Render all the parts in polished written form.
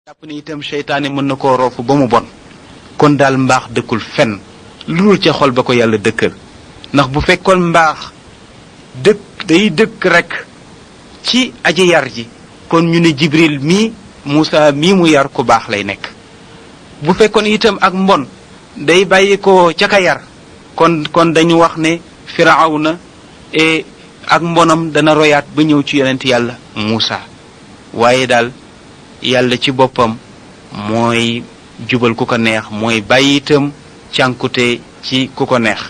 jàpp ni itam seytaane mën na koo roofu ba mu bon kon daal mbaax dëkkul fenn lu dul ca xol ba ko yàlla dëkkal ndax bu fekkoon mbaax day dëkk rek ci aji yar ji kon ñu ne Jibril mii Muusa mii mu yar ku baax lay nekk bu fekkoon itam ak mbon day bàyyi ko ca ka yar kon dañu wax ne Firawna ak mbonam dana royaat ba ñëw ci yonent yàlla Muusa waaye daal yàlla ci boppam mooy jubal ku ko neex mooy bàyyi itam cànkute ci ku ko neex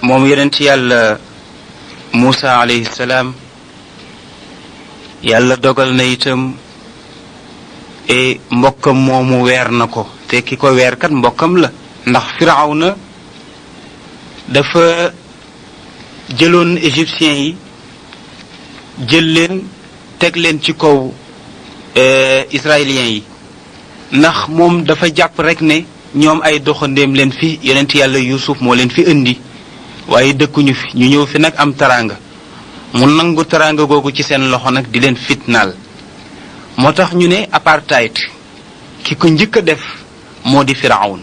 moom yonent yàlla Muusa alayhi salaam yàlla dogal na itam mbokkam moomu weer na ko te ki ko weer kat mbokkam la ndax Firawna dafa jëloon égyptiens yi jël leen teg leen ci kaw israéliens yi ndax moom dafa jàpp rek ne ñoom ay doxandéem leen fi yonent yàlla Yuusuf moo leen fi indi waaye dëkkuñu fi ñu ñëw fi nag am taraanga mu nangu taraanga googu ci seen loxo nag di leen fitnaal moo tax ñu ne apartheid ki ko njëkk a def moo di Firawun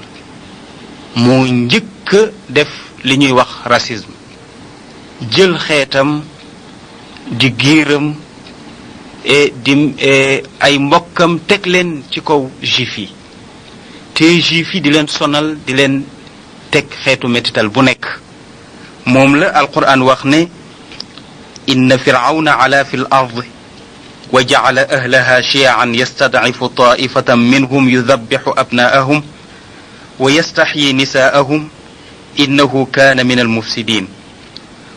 moo njëkk a def li ñuy wax racisme jël xeetam di giiram di ay mbokkam teg leen ci kaw juif yi te juif yi di leen sonal di leen teg xeetu mettital bu nekk moom la alquran wax ne inna firawna ala fi l ard wa jacala ahlaha chiyan yastadcifu taifatan minhum yudabixu abnaahum wa yastaxyi nisaahum innahu kaana min almufsidin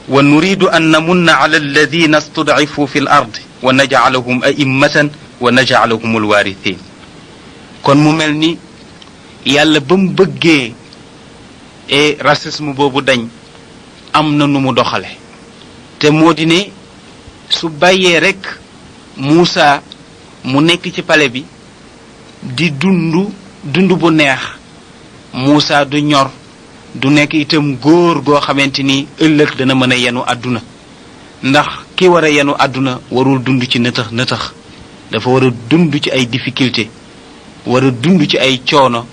wa nuridu an namunna ala alladina studcifu fi l ard wa najcalahum a'immatan wa najcalahum alwarithin kon mu mel ni yàlla ba mu bëggee racisme boobu dañ am na nu mu doxale te moo di ne su bàyyee rekk Muusa mu nekk ci pale bi di dund bu neex Muusa du ñor du nekk itam góor goo xamante ni ëllëg dana mën a yenu àdduna ndax ki war a yenu àdduna warul dund ci nëtëx nëtëx dafa war a dund ci ay difficulté war a dund ci ay coono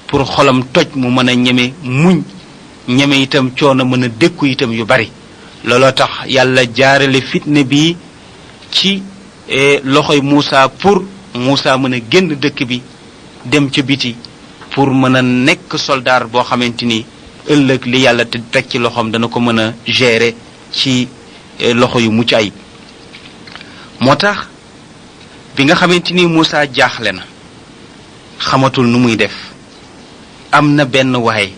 pour xolam toj mu mën a ñeme muñ ñeme itam coono mën a dékku itam yu bari looloo tax yàlla jaarale fitne bi ci loxoy Muusa pour Muusa mën a génn dëkk bi dem ca biti pour mën a nekk soldaar boo xamante ni ëllëg li yàlla te teg ci loxoom dana ko mën a gérer ci loxo yu mucc ayib moo tax bi nga xamante ni Moussa jaaxle na xamatul nu muy def am na benn waay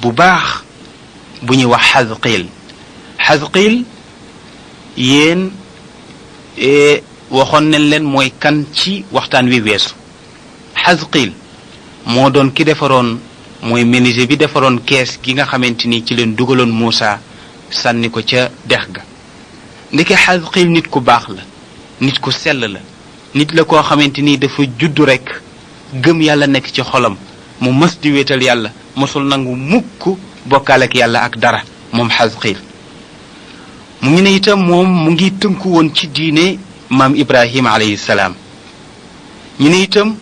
bu baax bu ñuy wax Xazqiil yéen waxoon nañ leen mooy kan ci waxtaan wi weesu Xazqiil moo doon ki defaroon mooy menuisier bi defaroon kees gi nga xamante ni ci leen dugaloon Moussa sànni ko ca dex ga ndeke Xazqiil nit ku baax la nit ku sell la nit la koo xamante ni dafa juddu rekk gëm yàlla nekk ci xolam mu mës di wéetal yàlla mosul nangu mukk bokkaale ak yàlla ak dara moom Xazqiil mu ngi ne itam moom mu ngi tënku woon ci diine maam Ibrahima alayhi salaam ñu ne itam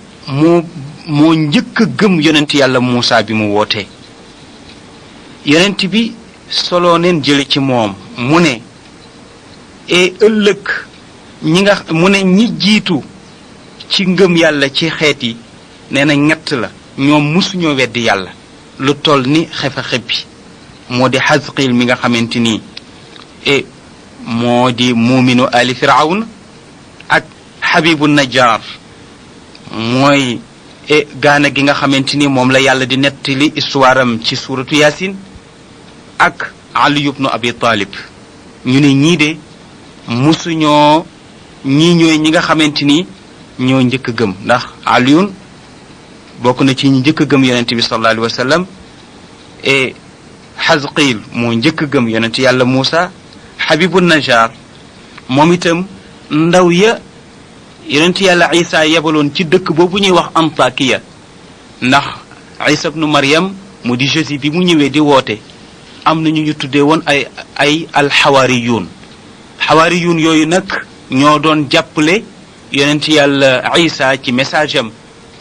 moo njëkk a gëm yonent yàlla Moussa bi mu wootee yonent bi solo neen jële ci moom mu ne ëllëg ñi jiitu ci ngëm yàlla ci xeet yi nee na ñett la ñoom musuñoo weddi yàlla lu toll ni xefa xebbi moo di Xazqiil mi nga xamante ni moo di muuminu ali firawn ak Habibu Najjar mooy gaana gi nga xamante ni moom la yàlla di nettali histoire am ci suuratu Yaasin ak Ali ibnu Abi Talib ñu ne ñii de musuñoo ñii ñooy ñi nga xamante ni ñoo njëkk a gëm ndax Aliyun bokk na ci ñi njëkk a gëm yonent bi sallallahu alayhi wa sallam Xazqiil moo njëkk a gëm yonent yàlla Moussa Habibu Najjar moom itam ndaw ya yonent yàlla Isa yebaloon ci dëkk boobu ñuy wax Antakiya ndax Isa ibnu Maryam mu di Jésus bi mu ñëwee di woote am na ñu tuddee woon ay alxawaariyuun xawaariyuun yooyu nag ñoo doon jàppale yonent yàlla Isa ci message am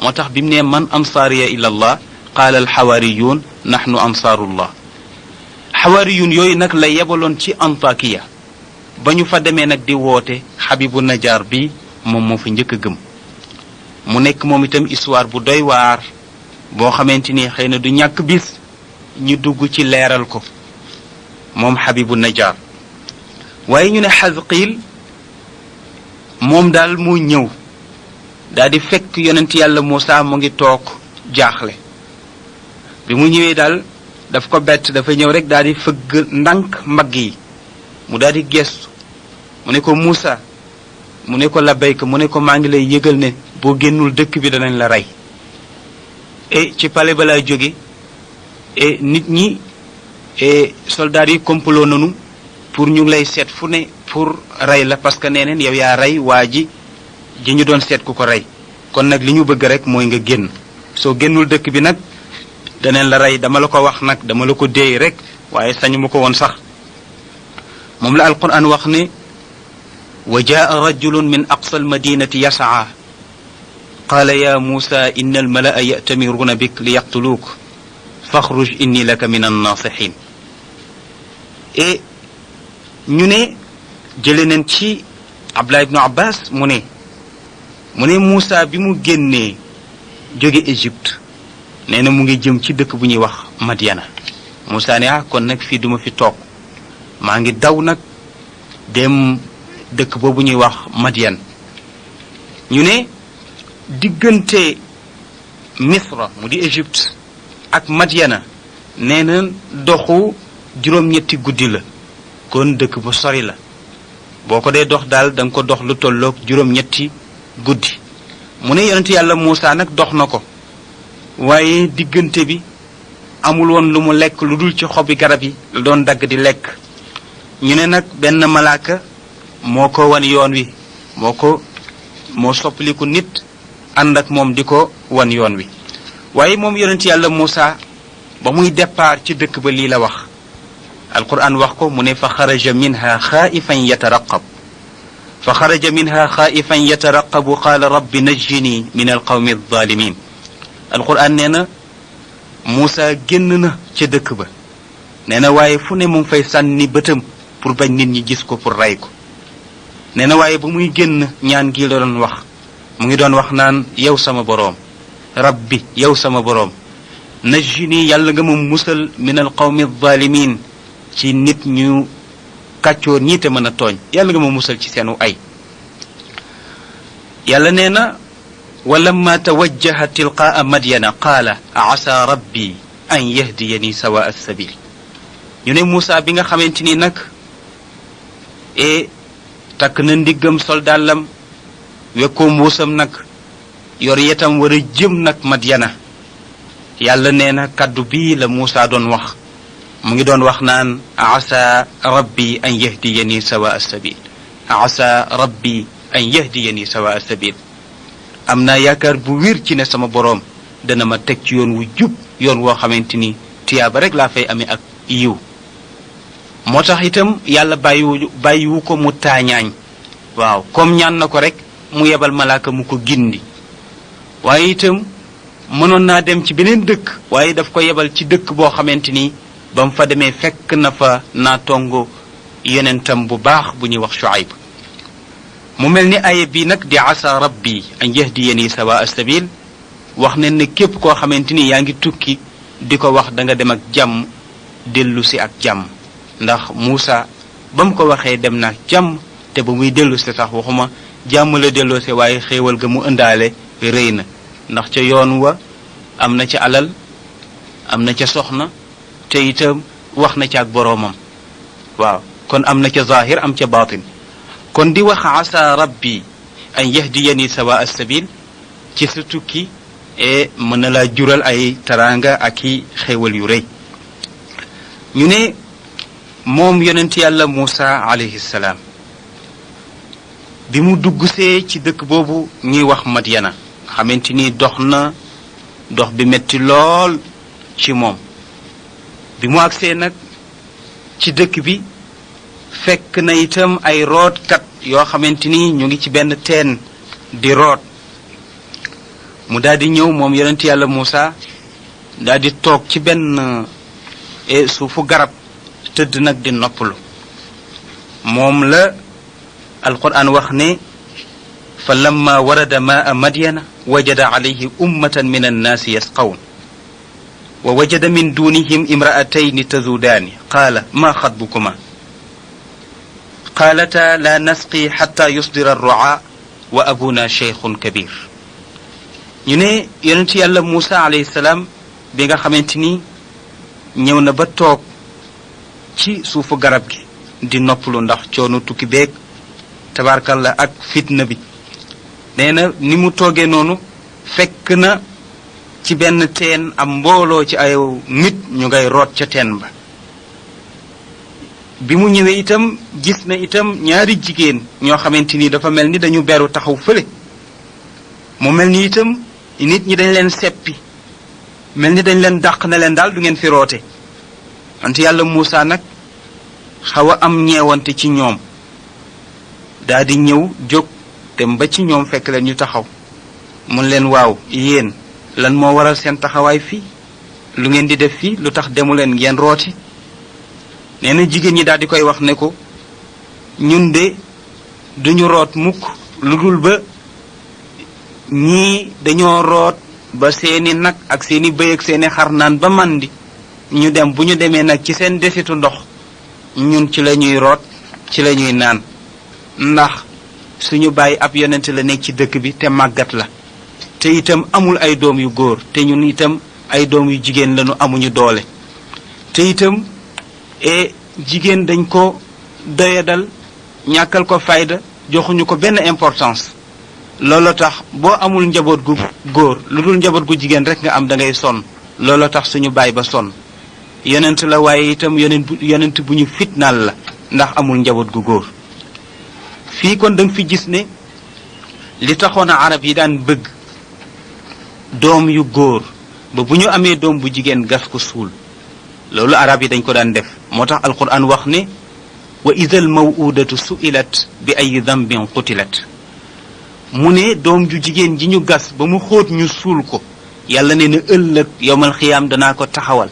moo tax bi mu ne man ansaariya ila allah qaala alxawaariyuun nahnu ansaarullah xawaariyuun yooyu nag la yebaloon ci Antakiya ba ñu fa demee nag di woote Habibu Najjar bi moom moo fa njëkk a gëm mu nekk moom itam histoire bu doy waar boo xamante ni xëy na du ñàkk bis ñu dugg ci leeral ko moom Habibu Najjar waaye ñu ne Xazqiil moom daal moo ñëw daal di fekk yonent yàlla Moussa mu ngi toog jaaxle bi mu ñëwee daal daf ko bett dafa ñëw rek daal di fëgg ndànk mbagg yi mu daal di gestu mu ne ko Moussa mu ne ko labbayka mu ne ko maa ngi lay yëgal ne boo génnul dëkk bi danañ la rey ci pale ba lay jóge nit ñi soldats yi complot nanu pour ñu ngi lay seet fu ne pour rey la parce que nee neen yow yaa rey waa ji ñu doon seet ku ko rey kon nag li ñu bëgg rek mooy nga génn soo génnul dëkk bi nag daneen la rey dama la ko wax nag dama la ko déey rek waaye sañu ma ko woon sax moom la alquran wax ne wa jaa rajulun min aqsa almadinati yasaa qaala ya muusa inna almalaa ya'tamiruuna bik li yaqtuluuk faxruj inni laka min annaasihin ñu ne jële nañ ci Abdullah ibnu Abbas mu ne Moussa bi mu génnee jóge Égypte nee na mu ngi jëm ci dëkk bu ñuy wax Madiana Moussa ne kon nag fii duma fi toog maa ngi daw nag dem dëkk boobu ñuy wax Madian ñu ne diggante Misra mu di Égypte ak Madiana nee na doxu juróom-ñetti guddi la kon dëkk bu sori la boo ko dee dox daal da nga ko dox lu tolloog juróom-ñetti guddi mu ne yonent yàlla Moussa nag dox na ko waaye diggante bi amul woon lu mu lekk lu dul ci xobi garab yi la doon dagg di lekk ñu ne nag benn malaaka moo ko wan yoon wi moo soppaliku nit ànd ak moom di ko wan yoon wi waaye moom yonent yàlla Moussa ba muy départ ci dëkk ba lii la wax alquran wax ko mu ne fa xaraja minha xaaifan yataraqabu qaala rabbi najjini min alqawmi alzalimin alquran nee na Moussa génn na ca dëkk ba nee na waaye fu ne mu ngi fay sànni bëtam pour bañ nit ñi gis ko pour rey ko nee na waaye ba muy génn ñaan gi la doon wax mu ngi doon wax naan yow sama boroom rabbi yow sama boroom najjini yàlla nga ma musal min al qawmi zalimin ci nit ñu kàccoor ñi te mën a tooñ yàlla nga ma musal ci seenu ay yàlla nee na walamma tawajjaha tilqaa madyana qaala asa rabbi an yahdiyani sawa as-sabil ñu ne Moussa bi nga xamante ni nag takk na ndiggam soldaalam wekkoo mbuusam nag yor yetam war a jëm nag Madyana yàlla nee na kaddu bii la Moussa doon wax mu ngi doon wax naan asa rabbi an yahdiyani sawa as-sabil asa rabbi an yahdiyani sawa as-sabil am naa yaakaar bu wér ci ne sama boroom dana ma teg ci yoon wu jub yoon woo xamante ni tiyaaba rek laa fay amee ak yiw moo tax itam yàlla bàyyiwu ko mu taañaañ waaw comme ñaan na ko rek mu yebal malaaka mu ko gindi waaye itam mënoon naa dem ci beneen dëkk waaye daf ko yebal ci dëkk boo xamante ni ba mu fa demee fekk na fa naatongo yonentam bu baax bu ñuy wax Shuayb mu mel ni aaya bii nag di asa rabbi an yahdiyani sawa as-sabil wax ne ne képp koo xamante ni yaa ngi tukki di ko wax da nga dem ak jàmm dellu si ak jàmm ndax Moussa ba mu ko waxee dem na jàmm te ba muy dellu si sax waxuma jàmm la delloo si waaye xéewal ga mu ëndaale rëy na ndax ca yoon wa am na ca alal am na ca soxna te itam wax na ca ak boroomam waaw kon am na ca zahir am ca baatin kon di wax asa rabbi an yahdiyani sawa as-sabil ci sa tukki mën na laa jural ay taraanga ak i xéewal yu rëy ñu ne moom yonent yàlla Moussa alayhi salaam bi mu duggsee ci dëkk boobu ñuy wax Madyana xamante ni dox na dox bi metti lool ci moom bi mu agsee nag ci dëkk bi fekk na itam ay rootkat yoo xamante ni ñu ngi ci benn teen di root mu daal di ñëw moom yonent yàlla Moussa daal di toog ci benn suufu garab tëdd nag di noppalu moom la alquran wax ne fa lamma warada maa madyana wajada alayhi ummatan min annaasi yasqawun wa wajada min dunihim imra'atayni tazudaani qaala ma xatbukuma qaalata la nasqi xatta yusdira arru'a wa abuna cheikhun kabir ñu ne yonent yàlla Moussa alayhi salaam bi nga xamante ni ñëw na ba toog ci suufu garab gi di noppalu ndax coono tukki beeg tabarkalla ak fitna bi nee na ni mu toogee noonu fekk na ci benn teen am mbooloo ci ay nit ñu ngay root ca teen ba bi mu ñëwee itam gis na itam ñaari jigéen ñoo xamante ni dafa mel ni dañu beru taxaw fële mu mel ni itam nit ñi dañ leen seppi mel ni dañ leen dàq ne leen daal du ngeen fi roote wante yàlla Moussa nag xaw a am ñeewante ci ñoom daa di ñëw jóg dem ba ci ñoom fekk leen ñu taxaw mun leen waaw yéen lan moo waral seen taxawaay fii lu ngeen di def fii lu tax demu leen ngeen rooti nee na jigéen ñi daal di koy wax ne ko ñun de duñu root mukk lu dul ba ñii dañoo root ba seeni nag ak seeni bëy ak seeni xar naan ba màndi ñu dem bu ñu demee nag ci seen desitu ndox ñun ci la ñuy root ci la ñuy naan ndax suñu bàyyi ab yonent la nekk ci dëkk bi te màggat la te itam amul ay doom yu góor te ñun itam ay doom yu jigéen lañu amuñu doole te itam jigéen dañ ko doyadal ñàkkal ko fayda joxuñu ko benn importance loolu tax boo amul njaboot gu góor lu dul njaboot gu jigéen rek nga am da ngay sonn loolu tax suñu baay ba sonn yonent la waaye itam yonent bu ñu fitnaal la ndax amul njaboot gu góor fii kon da nga fi gis ne li taxoon a arab yi daan bëgg doom yu góor ba bu ñu amee doom bu jigéen gas ko suul loolu arab yi dañ ko daan def moo tax alquran wax ne wa idal mawudatu su'ilat bi ay dambin qutilat mu ne doom ju jigéen ji ñu gas ba mu xóot ñu suul ko yàlla ne na ëllëg yowmal xiyaam danaa ko taxawal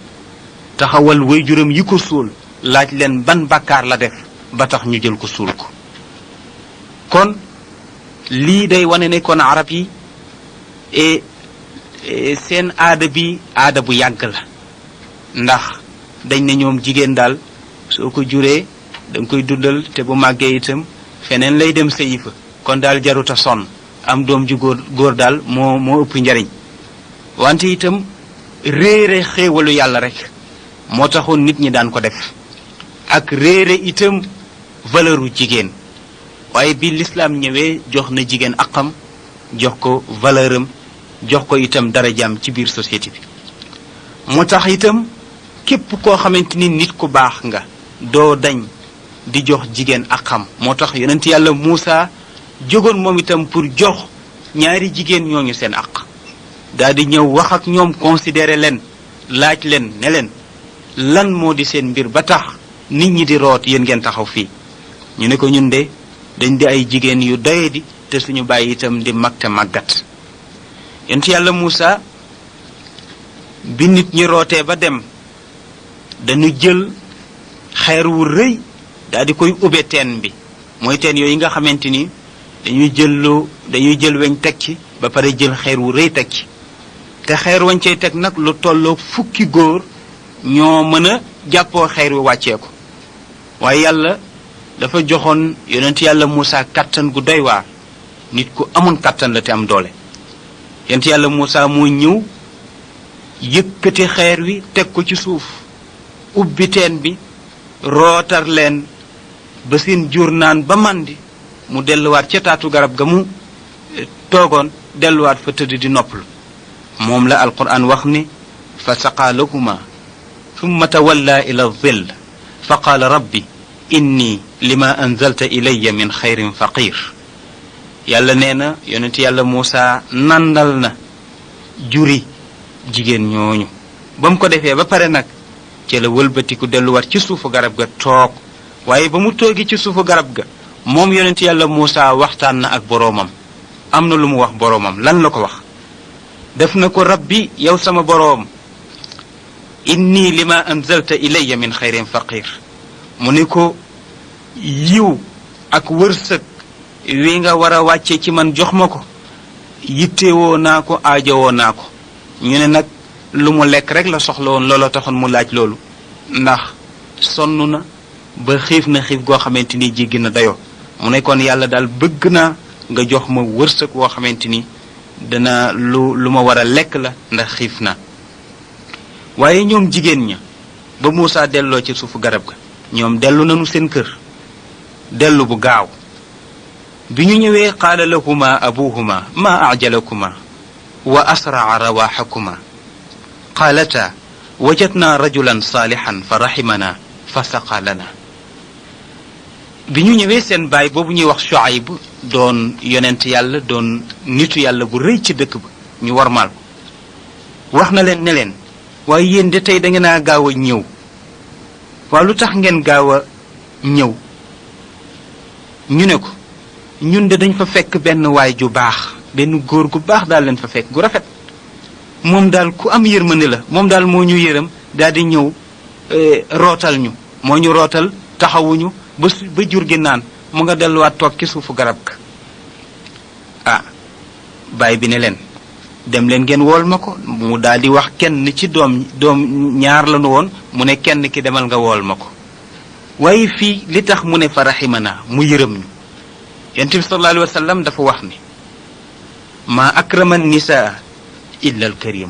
waajuram yi ko suul laaj leen ban bàkkaar la def ba tax ñu jël ko suul ko kon lii day wane ne kon arab yi seen aada bi aada bu yàgg la ndax dañ ne ñoom jigéen daal soo ko juree da nga koy dundal te bu màggee itam feneen lay dem sëyi fa kon daal jaruta sonn am doom ju góor daal moo ëpp njariñ wante itam réere xéewalu yàlla rek moo taxoon nit ñi daan ko def ak réere itam valeuru jigéen waaye bi l'islam ñëwee jox na jigéen aqam jox ko valeuram jox ko itam darajaam ci biir société bi moo tax itam képp koo xamante ni nit ku baax nga doo dañ di jox jigéen aqam moo tax yonent yàlla Muusa jógoon moom itam pour jox ñaari jigéen ñooñu seen aq daal di ñëw wax ak ñoom considéré leen laaj leen ne leen lan moo di seen mbir ba tax nit ñi di root yéen ngeen taxaw fii ñu ne ko ñun de dañ di ay jigéen yu doye di te suñu bàyyi itam di mag te màggat yonent yàlla Muusa bi nit ñi rootee ba dem dañu jël xeer wu rëy daal di koy ubbe teen bi mooy teen yooyu nga xamante ni dañuy jël weñ teg ci ba pare jël xeer wu rëy teg ci te xeer wañ cay teg nag lu tolloo fukki góor ñoo mën a jàppoo xeer wi wàccee ko waaye yàlla dafa joxoon yonent yàlla Muusa kàttan gu doy waar nit ku amoon kàttan la te am doole yonent yàlla Muusa moo ñëw yëkkati xeer wi teg ko ci suuf ubbi teen bi rootar leen ba seen jur naan ba màndi mu delluwaat ca taatu garab ga mu toogoon delluwaat fa tëdd di noppalu moom la alquran wax ni fa saqaa lahuma thumma tawalla ila dhill fa qaala rabbi inni lima anzalta ilayya min xayrin faqir yàlla nee na yonent yàlla Muusa nandal na juri jigéen ñooñu ba mu ko defee ba pare nag ci la wëlbatiku delluwaat ci suufu garab ga toog waaye ba mu toogi ci suufu garab ga moom yonent yàlla Muusa waxtaan na ak boroomam am na lu mu wax boroomam lan la ko wax def na ko rabbi yow sama boroom inni lima anzalta ilayya min xayrin faqir mu ni ko yiw ak wërsëg wi nga war a wàcce ci man jox ma ko yittewoo naa ko aajowoo naa ko ñu ne nag lu mu lekk rek la soxla woon looloo taxoon mu laaj loolu ndax sonn na ba xiif na xiif goo xamante ni jéggi na dayoo mu ne kon yàlla daal bëgg naa nga jox ma wërsëg woo xamante ni dana lu ma war a lekk la ndax xiif na waaye ñoom jigéen ña ba Muusa delloo ci suufu garab ga ñoom dellu nañu seen kër dellu bu gaaw bi ñu ñëwee qaala lahuma abuhuma ma ajalakuma wa asraa rawaxakuma qaalata wajadna rajulan saalixan fa raximana fa saqa lana bi ñu ñëwee seen baay boobu ñuy wax Shuayb doon yonent yàlla doon nitu yàlla bu rëy ci dëkk ba ñu warmaal ko wax na leen ne leen waaye yéen de tey da ngeen a gaaw a ñëw waaw lu tax ngeen gaaw a ñëw ñu ne ko ñun de dañ fa fekk benn waay ju baax benn góor gu baax daal leen fa fekk gu rafet moom daal ku am yërmande la moom daal moo ñu yërëm daal di ñëw rootal ñu moo ñu rootal taxawuñu ba jur gi naan mu nga delluwaat toog ci suufu garab ga ah baay bi ne leen dem leen ngeen wool ma ko mu daal di wax kenn ci doom ñaar la nu woon mu ne kenn ki demal nga wool ma ko waaye fii li tax mu ne fa raximana mu yërëm ñu yonent bi sallallahu alayhi wa sallam dafa wax ni ma akrama nisaa illa alkarim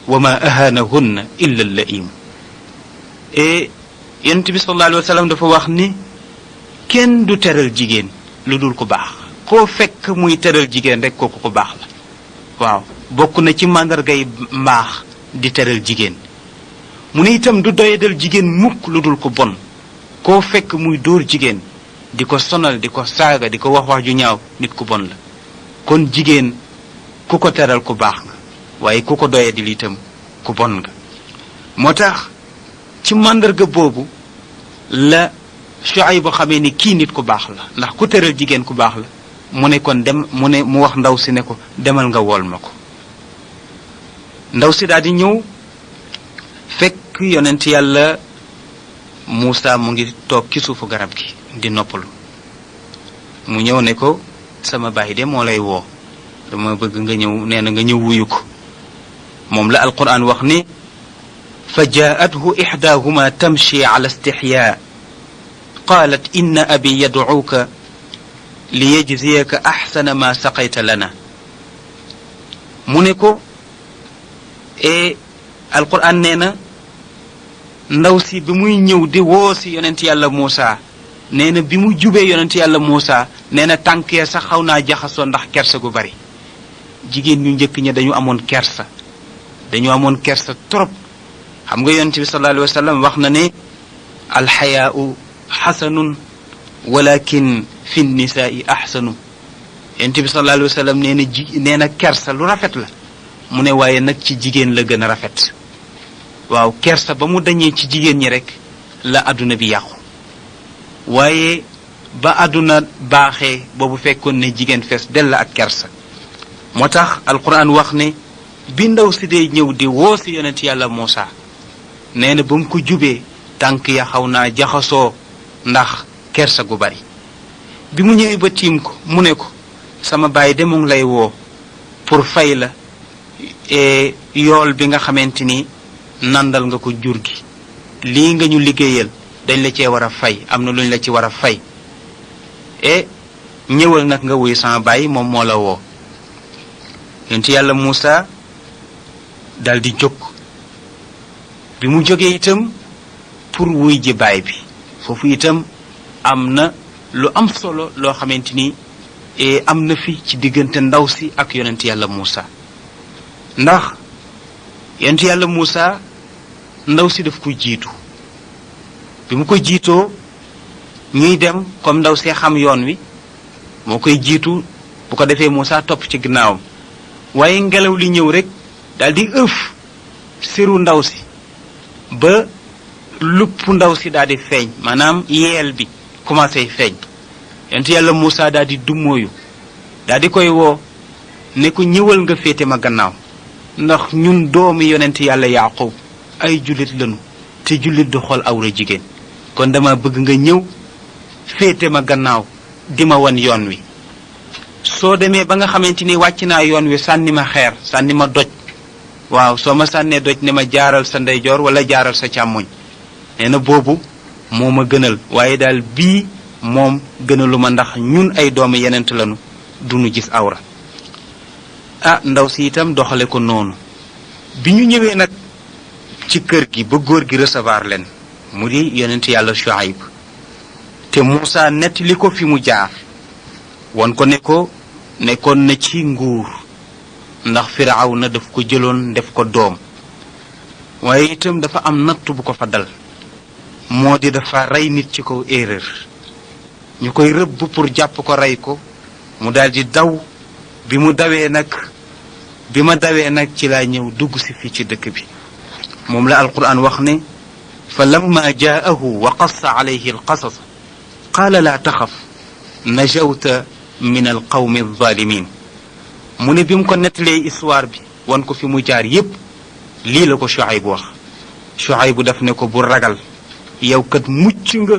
wa ma ahanahunna illa allaim yonent bi sallallahu alayhi wa sallam dafa wax ni kenn du teral jigéen lu dul ko baax koo fekk muy teral jigéen rek kooku ko baax la waaw bokk na ci màndargay mbaax di teral jigéen mu ne itam du doyadal jigéen mukk lu dul ko bon koo fekk muy dóor jigéen di ko sonal di ko saaga di ko wax ju ñaaw nit ku bon la kon jigéen ku ko teral ku baax nga waaye ku ko doyadil itam ku bon nga moo tax ci màndarga boobu la Shuayb xamee ni kii nit ku baax la ndax ku teral jigéen ku baax la mu ne kon mu wax ndaw si ne ko demal nga wool ma ko ndaw si daal di ñëw fekk yonent yàlla Muusa mu ngi toog ci suufu garab gi di noppalu mu ñëw ne ko sama baay de moo lay woo dama bëgg nga ñëw nee na nga ñëw wuyu ko moom la alquran wax ni fa jaathu ixdaahuma tamshi ala istixyaa qaalat inna abi yadcuuka liyajziyaka axsana ma saqayta lana mu ne ko alquran nee na ndaw si bi muy ñëw di woo si yonent yàlla Muusa nee na bi mu jubee yonent yàlla Muusa nee na tànk ya sax xaw naa jaxasoo ndax kersa gu bari jigéen ñu njëkk ña dañu amoon kersa trop xam nga yonent bi sallallahu alayhi wa sallam wax na ne alxayaau xasanun walakin fi nnisaai axsanu yonent bi sallallahu alayhi wa sallam nee na kersa lu rafet la mu ne waaye nag ci jigéen la gën a rafet waaw kersa ba mu dañee ci jigéen ñi rek la àdduna bi yàqu waaye ba àdduna baaxee boobu fekkoon ne jigéen fees dell ak kersa moo tax alquran wax ne bi ndaw si dee ñëw di woo si yonent yàlla Muusa nee na ba mu ko jubee tànk ya xaw naa jaxasoo ndax kersa gu bari bi mu ñëwee ba tiim ko mu ne ko sama baay de mu ngi lay woo pour fay la yool bi nga xamante ni nandal nga ko jur gi lii nga ñu liggéeyal dañ la cee war a fay am na luñ la ci war a fay ñëwal nag nga wuy sama baay moom moo la woo yonent yàlla Muusa dal di jóg bi mu jógee itam pour wuy ji baay bi foofu itam am na lu am solo loo xamante ni am na fi ci diggante ndaw si ak yonent yàlla Muusa ndax yonent yàlla Muusa ndaw si daf ko jiitu bi mu ko jiitoo ñuy dem comme ndaw see xam yoon wi moo koy jiitu bu ko defee Muusa topp ci ginnaawam waaye ngelaw li ñëw rek daldi ëf siru ndaw si ba lupp ndaw si daldi feeñ maanaam yeel bi commencé feeñ yonent yàlla Muusa daldi dummóoyu daldi koy woo ne ko ñëwal nga féete ma gannaaw ndax ñun doomi yonent yàlla Yaaqub ay jullit lañu te jullit du xool awra jigéen kon dama bëgg nga ñëw féete ma gannaaw di ma wan yoon wi soo demee ba nga xamante ni wàcc naa yoon wi sànni ma xeer sànni ma doj waaw soo ma sànnee doj ne ma jaaral sa ndeyjoor wala jaaral sa càmmoñ nee na boobu moo ma gënal waaye daal bii moom gënalu ma ndax ñun ay doomu yenent lañu duñu gis awra ndaw si itam doxale ko noonu bi ñu ñëwee nag ci kër gi ba góor gi recevoir leen mu di yonent yàlla Shuayb te Muusa nettali ko fi mu jaar won ko ne ko nekkoon na ci nguur ndax Firawna daf ko jëloon def ko doom waaye itam dafa am natt bu ko fa dal moo di dafa rey nit ci kaw erreur ñu koy rëbb pour jàpp ko rey ko mu daldi daw bi ma dawee nag ci laa ñëw dugg si fii ci dëkk bi moom la alquran wax ne fa lamma jaahu wa qassa alayhi alqasas qaala laa taxaf najawta min alqawmi alzalimin mu ne bi mu ko nettalee histoire bi wan ko fi mu jaar yépp lii la ko Shuayb wax Shuayb daf ne ko bu ragal yow kat mucc nga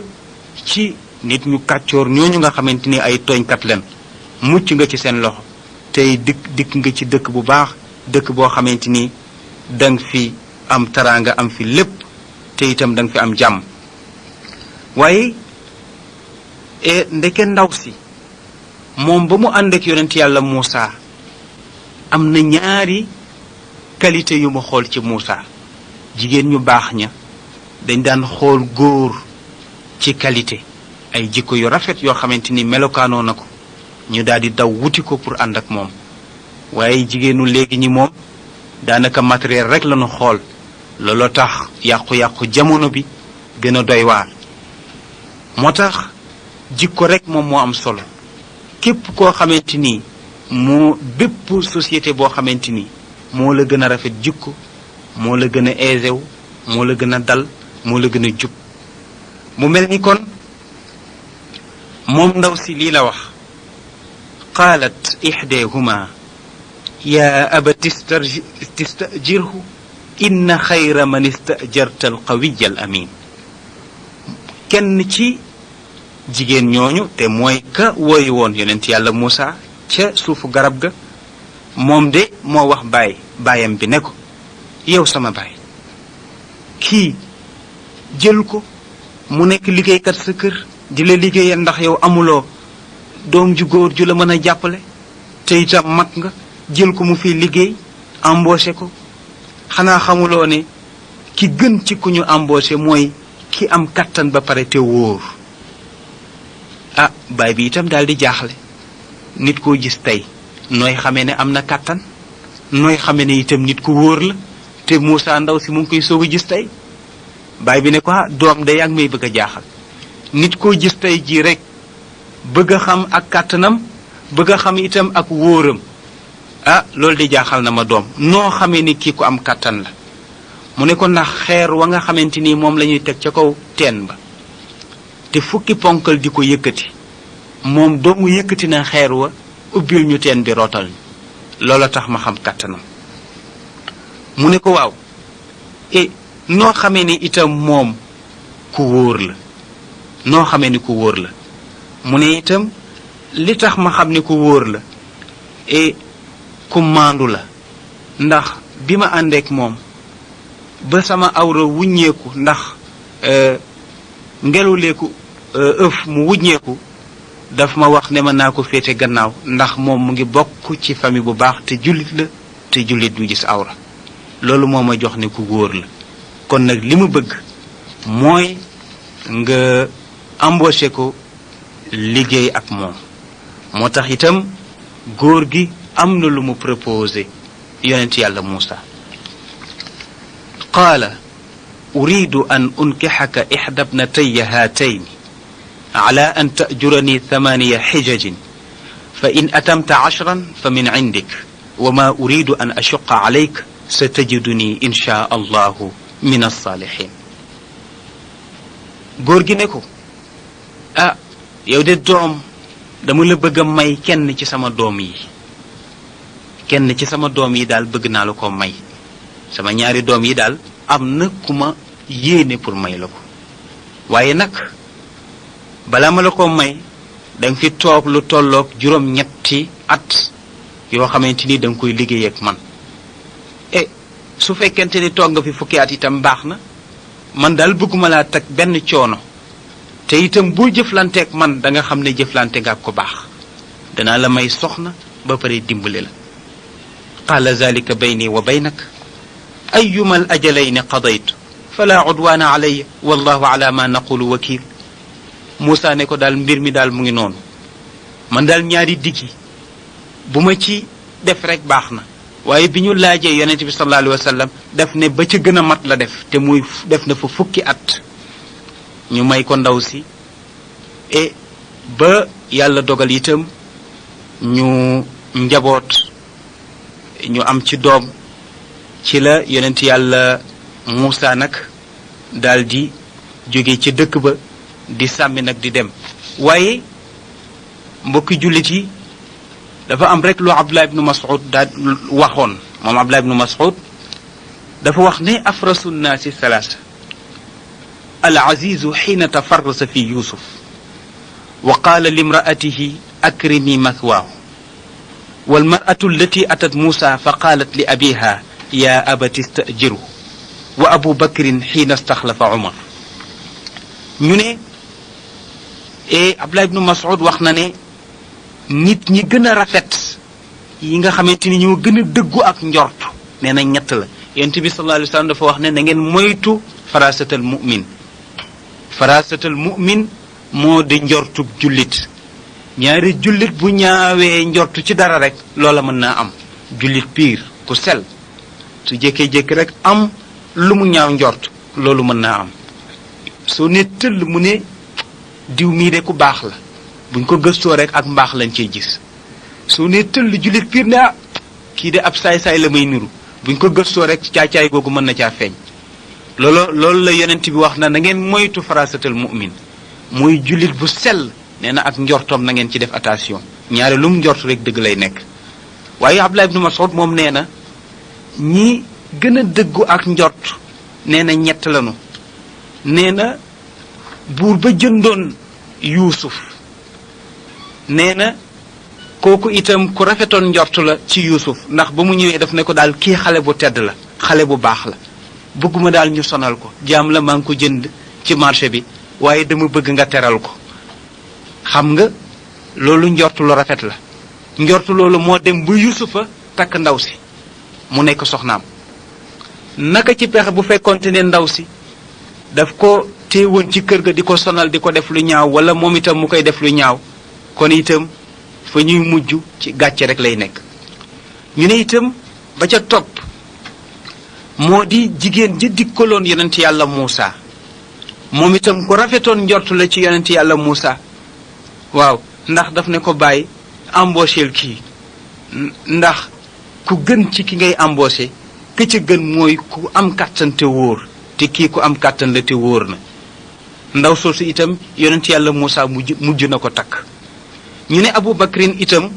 ci nit ñu kàccoor ñooñu nga xamante ni ay tooñkat leen mucc nga ci seen loxo tey dikk nga ci dëkk bu baax dëkk boo xamante ni danga fi am taraanga am fi lépp te itam danga fi am jàmm waaye ndeke ndaw si moom ba mu ànd ak yonent yàlla Muusa am na ñaari qualité yu ma xool ci Muusa jigéen ñu baax ña dañ daan xool góor ci qualité ay jikko yu rafet yoo xamante ni melokaanoo na ko ñu daal di daw wuti ko pour ànd ak moom waaye jigéenu léegi ñi moom daanaka matériel rek lañu xool looloo tax yàqu-yàqu jamono bi gën a doy waar moo tax jikko rek moom moo am solo képp koo xamante ni moo bépp société boo xamante ni moo la gën a rafet jikko moo la gën a aisé wu moo la gën a dal moo la gën a jub mu mel ni kon moom ndaw si lii la wax qaalat ixdeehuma yaa abati istajirhu inna xayra man istajarta alqawiya al amin kenn ci jigéen ñooñu te mooy ka wooyu woon yonent yàlla Muusa ca suufu garab ga moom de moo wax baayam bi ne ko yow sama baay kii jël ko mu nekk liggéeykat sa kër di la liggéeyal ndax yow amuloo doom ju góor ju la mën a jàppale te itam mag nga jël ko mu fi liggéey embauché ko xanaa xamuloo ne ki gën ci ku ñu embauché mooy ki am kattan ba pare te wóor ah baay bi itam daal di jaaxle nit koo gis tey nooy xamee ne am na kattan nooy xamee ne itam nit ku wóor la te Moussa ndaw si mu ngi koy soog a gis tey baay bi ne ko doom de yaa ngi may bëgg a jaaxal nit koo gis tey jii rek bëgg a xam ak kàttanam bëgg a xam itam ak wóoram loolu di jaaxal na ma doom noo xamee ni kii ko am kàttan la mu ne ko ndax xeer wa nga xamante ni moom la ñuy teg ca kaw teen ba te fukki ponkal di ko yëkkati moom doomu yëkkati na xeer wa ubbil ñu teen bi rootal loola tax ma xam kàttanam mu ne ko waaw noo xamee ni itam moom ku wóor la noo xamee ni ku wóor la mu ne itam li tax ma xam ne ku wóor la ku maandu la ndax bi ma àndeek moom ba sama awra wuññeeku ndax ngeluleeku ëf mu wuññeeku daf ma wax ne ma naa ko féete gannaaw ndax moom mu ngi bokk ci famille bu baax te jullit la te jullit du gis awra loolu moo ma jox ne ku wóor la kon nag li mu bëgg mooy nga embauché ko liggéey ak moom moo tax itam góor gi am na lu mu proposé yonent yàlla Muusa qaala uridu an unkixaka ixda bnataya haatayni ala an ta'jurani 8 xijajin fa in atamta 10 fa min cindik wa ma uridu an ashuqa calayk satajiduni insha allahu min alsaalihin góor gi ne ko yow de doom dama la bëgg a may kenn ci sama doom yi daal bëgg naa la ko may sama ñaari doom yi daal am na ku ma yéene pour may la ko waaye nag balaa ma la ko may danga fi toog lu tolloog 7 at yoo xamante ni danga koy liggéey ak man su fekkente ni toog nga fi fukki at itam baax na man daal bëgguma laa teg benn coono te itam boo jëflanteek man da nga xam ne jëflante nga ak ko baax danaa la may soxna ba pare dimbale la qaala zalika bayni wa baynak ayuma al ajalayni qadaytu fala udwaana alayya wallahu ala ma naqulu wakil Moussa ne ko daal mbir mi daal mu ngi noonu man daal ñaari diggi bu ma ci def rek baax na waaye bi ñu laajee yonent bi sallallahu alayhi wa sallam daf ne ba ca gën a mat la def te muy def na fa fukki at ñu may ko ndaw si ba yàlla dogal itam ñu njaboot ñu am ci doom ci la yonent yàlla Muusa nag daal di jóge ci dëkk ba di sàmmi nag di dem waaye mbokki jullit yi dafa am rek lu Abdullah ibnu Mas'ud daal waxoon moom Abdullah ibnu Mas'ud dafa wax ne afrasu nnaasi thalaasa al azizu xiina tafarrasa fi yusuf wa qaala limraatihi akrimi mathwaahu walmaratu allati atat Muusa fa qaalat li abiha ya abati stajiru wa abu bakrin xiina staxlafa Umar ñu ne Abdullah ibnu Mas'ud wax na ne nit ñi gën a rafet yi nga xamante ni ñoo gën a dëggu ak njort nee na ñett la yonent bi sallallahu alayhi wa sallam dafa wax ne na ngeen moytu farasatal mu'min moo di njortub jullit ñaari jullit bu ñaawee njortu ci dara rek loola mën naa am jullit piir ku sel su jékkee-jékki rek am lu mu ñaaw njort loolu mën naa am soo ne tëll mu ne diw mii de ku baax la buñ ko gëstoo rek ak mbaax lañ cey gis soo ne tëll jullit piir ne kii de ab saay-saay la may niru buñ ko gëstoo rek caacaay googu mën na caa feeñ loolu la yonent bi wax na ngeen moytu farasatal mu'min muy jullit bu sell nee na ak njortoom na ngeen ci def attention ñaare lu mu njort rek dëgg lay nekk waaye Abdullah ibnu Mas'ud moom nee na ñi gën a dëggu ak njort nee na ñett lañu nee na buur ba jëndoon Yuusuf nee na kooku itam ku rafetoon njort la ci Yuusuf ndax ba mu ñëwee daf ne ko daal kii xale bu tedd la xale bu baax la bëgguma daal ñu sonal ko jaam la maa ngi ko jënd ci marché bi waaye dama bëgg nga teral ko xam nga loolu njortu lu rafet la njortu loolu moo dem bu Yusufa takk ndaw si mu nekk soxnaam naka ci pexe bu fekkonte ne ndaw si daf ko téewoon ci kër ga di ko sonal di ko def lu ñaaw wala moom itam mu koy def lu ñaaw kon itam fa ñuy mujj ci gàcce rek lay nekk ñu ne itam ba ca topp moo di jigéen ja dikkaloon yonent yàlla Muusa moom itam ku rafetoon njortu la ci yonent yàlla Muusa waaw ndax daf ne ko bàyyi embaucheel kii ndax ku gën ci ki ngay embauché ki ca gën mooy ku am kàttan te wóor te kii ku am kàttan la te wóor na ndaw soosu itam yonent yàlla Muusa mujj na ko takk ñu ne Abu Bakrin itam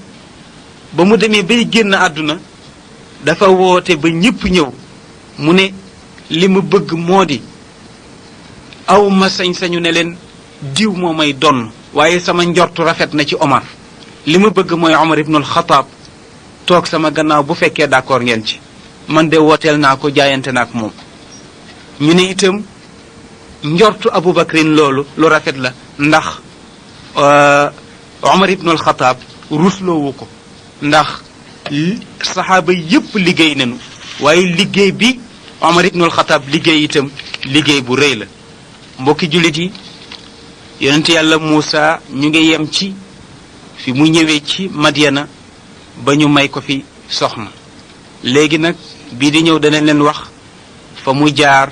ba mu demee bay génn àdduna dafa woote ba ñépp ñëw mu ne li mu bëgg moo di aw ma sañ-sañu ne leen diw moo may donn waaye sama njortu rafet na ci Omar li ma bëgg mooy Omar ibnul Xataab toog sama gannaaw bu fekkee d'accord ngeen ci man de wooteel naa ko jaayante naa ak moom ñu ne itam njortu Abu Bakrin loolu lu rafet la ndax Omar ibnul Xataab rusloowu ko ndax saxaaba yépp liggéey nañu waaye liggéey bi Omar ibnul Xataab liggéey itam liggéey bu rëy la mbokki jullit yi yonent yàlla Muusa ñu ngi yem ci fi mu ñëwee ci Madyana ba ñu may ko fi soxna léegi nag bii di ñëw danañ leen wax fa mu jaar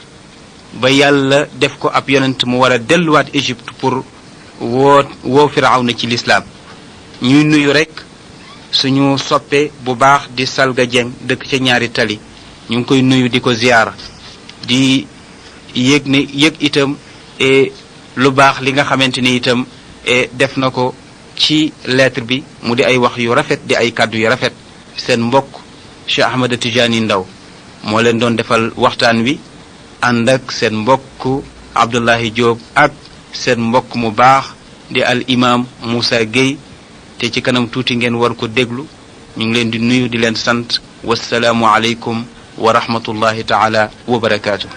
ba yàlla def ko ab yonent mu war a delluwaat Égypte pour woo Firawna ci lislaam ñuy nuyu rekk suñu soppe bu baax di Salga Dieng dëkk ca ñaari tali ñu ngi koy nuyu di ko ziyaara di yëg itam lu baax li nga xamante ni itam def na ko ci lettre bi mu di ay wax yu rafet di ay kàddu yu rafet seen mbokk Cheikh Ahmed Tidiane Ndaw moo leen doon defal waxtaan wi ànd ak seen mbokk Abdullahi Diop ak seen mbokk mu baax di al imam Moussa Gueye te ci kanam tuuti ngeen war ko déglu ñu ngi leen di nuyu di leen sant wasalaamu aleykum wa rahmatullahi taala wa barakaatu